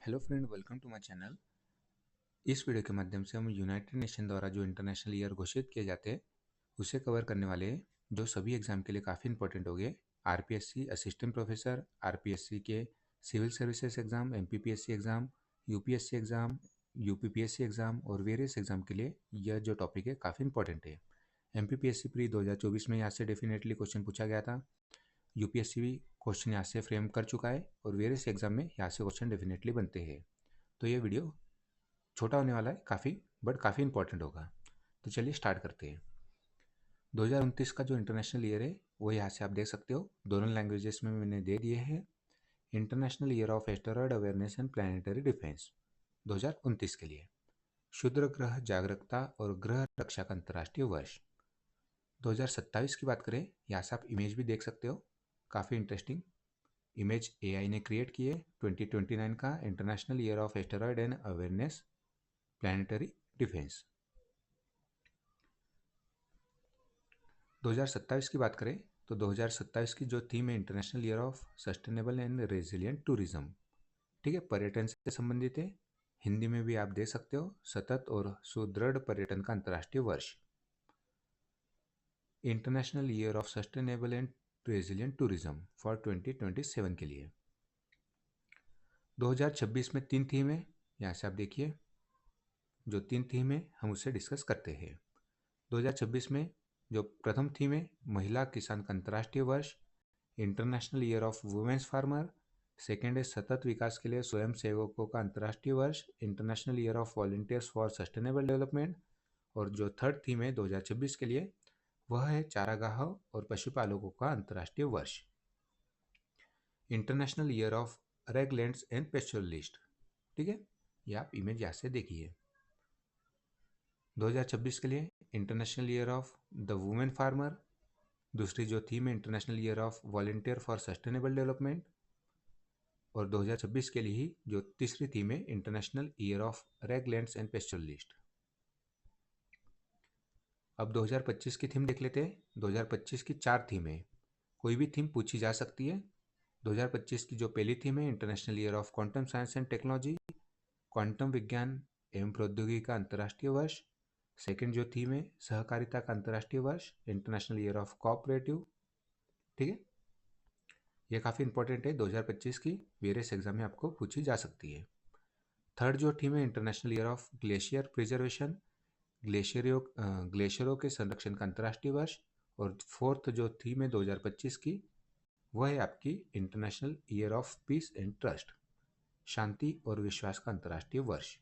Hello friend, welcome to my channel. इस video के माध्यम से हम यूनाइटेड नेशन द्वारा जो इंटरनेशनल ईयर घोषित किए जाते हैं उसे कवर करने वाले हैं, जो सभी एग्जाम के लिए काफ़ी इंपॉर्टेंट हो गए। आरपीएससी असिस्टेंट प्रोफेसर, आरपीएससी के civil services exam, MPPSC exam, UPSC exam, UPPSC exam और वेरियस एग्जाम के लिए यह जो टॉपिक है काफ़ी इंपॉर्टेंट है। एमपीपीएससी प्री 2024 में यहाँ से डेफिनेटली क्वेश्चन पूछा गया था। यूपीएससी भी क्वेश्चन यहाँ से फ्रेम कर चुका है और वेरियस एग्जाम में यहाँ से क्वेश्चन डेफिनेटली बनते हैं। तो ये वीडियो छोटा होने वाला है काफ़ी, बट काफ़ी इंपॉर्टेंट होगा। तो चलिए स्टार्ट करते हैं। 2029 का जो इंटरनेशनल ईयर है वो यहाँ से आप देख सकते हो, दोनों लैंग्वेजेस में मैंने दे दिए हैं। International year of asteroid awareness and planetary defence 2029 के लिए क्षुद्र ग्रह जागरूकता और ग्रह रक्षा का अंतर्राष्ट्रीय वर्ष। 2027 की बात करें, यहाँ से आप इमेज भी देख सकते हो, काफ़ी इंटरेस्टिंग इमेज एआई ने क्रिएट की है। 2029 का international year of asteroid and awareness planetary defence. 2027 की बात करें तो 2027 की जो थीम है international year of sustainable and resilient tourism, ठीक है, पर्यटन से संबंधित है। हिंदी में भी आप दे सकते हो, सतत और सुदृढ़ पर्यटन का अंतर्राष्ट्रीय वर्ष। International year of sustainable and resilient tourism for 2027 के लिए 2026 में 3 थीम है। यहाँ से आप देखिए, जो 3 थीम है हम उससे डिस्कस करते हैं। 2026 में जो प्रथम थीम है महिला किसान का अंतर्राष्ट्रीय वर्ष, international year of women's farmer. Second है सतत विकास के लिए स्वयं सेवकों का अंतर्राष्ट्रीय वर्ष, international year of volunteers for sustainable development. और जो थर्ड थीम है 2026 के लिए वह है चारागाह और पशुपालकों का अंतर्राष्ट्रीय वर्ष, international year of rangelands and पेस्चरलिस्ट। ठीक है, ये आप इमेज यहाँ से देखिए। 2026 के लिए international year of the women farmer, दूसरी जो थीम है international year of volunteer for sustainable development, और 2026 के लिए ही जो तीसरी थीम है international year of rangelands and पेस्चरलिस्ट। अब 2025 की थीम देख लेते हैं। 2025 की 4 थीम है, कोई भी थीम पूछी जा सकती है। 2025 की जो पहली थीम है international year of quantum science and technology, quantum विज्ञान एवं प्रौद्योगिकी का अंतर्राष्ट्रीय वर्ष। सेकंड जो थीम है सहकारिता का अंतर्राष्ट्रीय वर्ष, इंटरनेशनल ईयर ऑफ कोऑपरेटिव। ठीक है, ये काफ़ी इंपॉर्टेंट है, 2025 की वेरियस एग्जाम में आपको पूछी जा सकती है। थर्ड जो थीम है international year of glacier preservation, ग्लेशियरों के संरक्षण का अंतर्राष्ट्रीय वर्ष। और फोर्थ जो थीम है 2025 की वह है आपकी international year of peace and trust, शांति और विश्वास का अंतर्राष्ट्रीय वर्ष।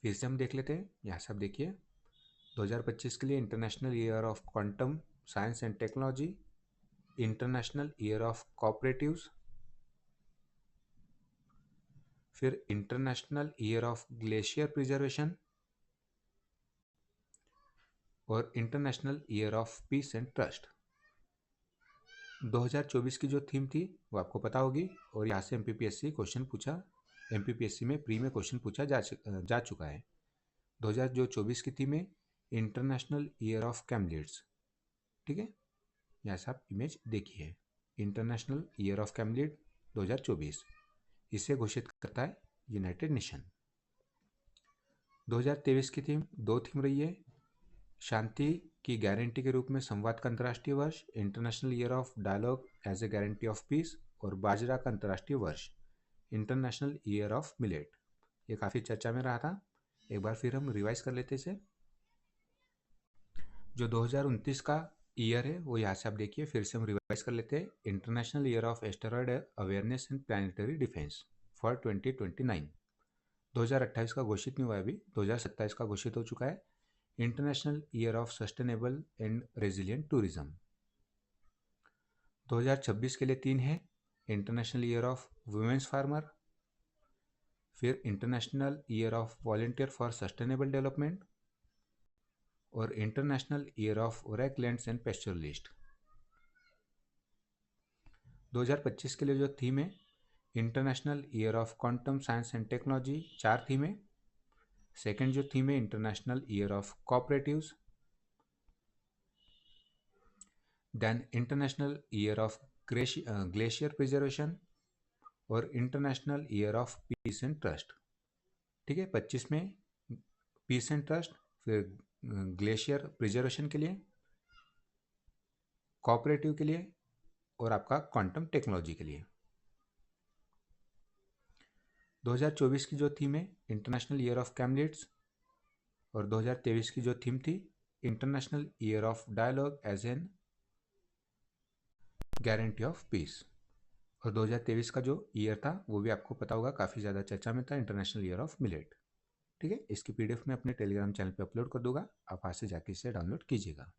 फिर से हम देख लेते हैं, यहाँ से आप देखिए 2025 के लिए international year of quantum science and technology, international year of cooperatives, फिर international year of glacier preservation और international year of peace and trust. 2024 की जो थीम थी वो आपको पता होगी, और यहाँ से एमपीपीएससी क्वेश्चन पूछा, एमपीपीएससी में प्री में क्वेश्चन पूछा जा चुका है। 2024 की थीम है इंटरनेशनल ईयर ऑफ कैमलिड्स। ठीक है, यहाँ से आप इमेज देखिए, इंटरनेशनल ईयर ऑफ कैमलिड 2024 इसे घोषित करता है यूनाइटेड नेशन। 2023 की थीम 2 थीम रही है, शांति की गारंटी के रूप में संवाद का अंतर्राष्ट्रीय वर्ष, international year of dialogue as a guarantee of peace, और बाजरा का अंतर्राष्ट्रीय वर्ष, इंटरनेशनल ईयर ऑफ मिलेट। ये काफ़ी चर्चा में रहा था, एक बार फिर हम रिवाइज कर लेते इसे। जो 2029 का ईयर है वो यहाँ से आप देखिए, फिर से हम रिवाइज कर लेते हैं। International year of asteroid awareness and planetary defence for 2029। 2028 का घोषित नहीं हुआ है अभी, 2027 का घोषित हो चुका है। International year of sustainable and resilient tourism 2026 के लिए 3 है, international year of women's farmer, फिर international year of volunteer for sustainable development और international year of rangelands and pastoralist. 2025 के लिए जो थीम है international year of quantum science and technology, 4 theme है। सेकेंड जो थीम है international year of cooperatives, then international year of glacier preservation, और international year of peace and trust. ठीक है, 25 में पीस एंड ट्रस्ट, फिर ग्लेशियर प्रिजर्वेशन के लिए, कोऑपरेटिव के लिए और आपका क्वांटम टेक्नोलॉजी के लिए। 2024 की जो थीम है इंटरनेशनल ईयर ऑफ कैमलेट्स, और 2023 की जो थीम थी international year of dialogue as an guarantee of peace. और 2023 का जो ईयर था वो भी आपको पता होगा, काफ़ी ज़्यादा चर्चा में था, इंटरनेशनल ईयर ऑफ मिलेट। ठीक है, इसकी पीडीएफ में अपने टेलीग्राम चैनल पे अपलोड कर दूंगा, आप वहाँ से जाके इसे डाउनलोड कीजिएगा।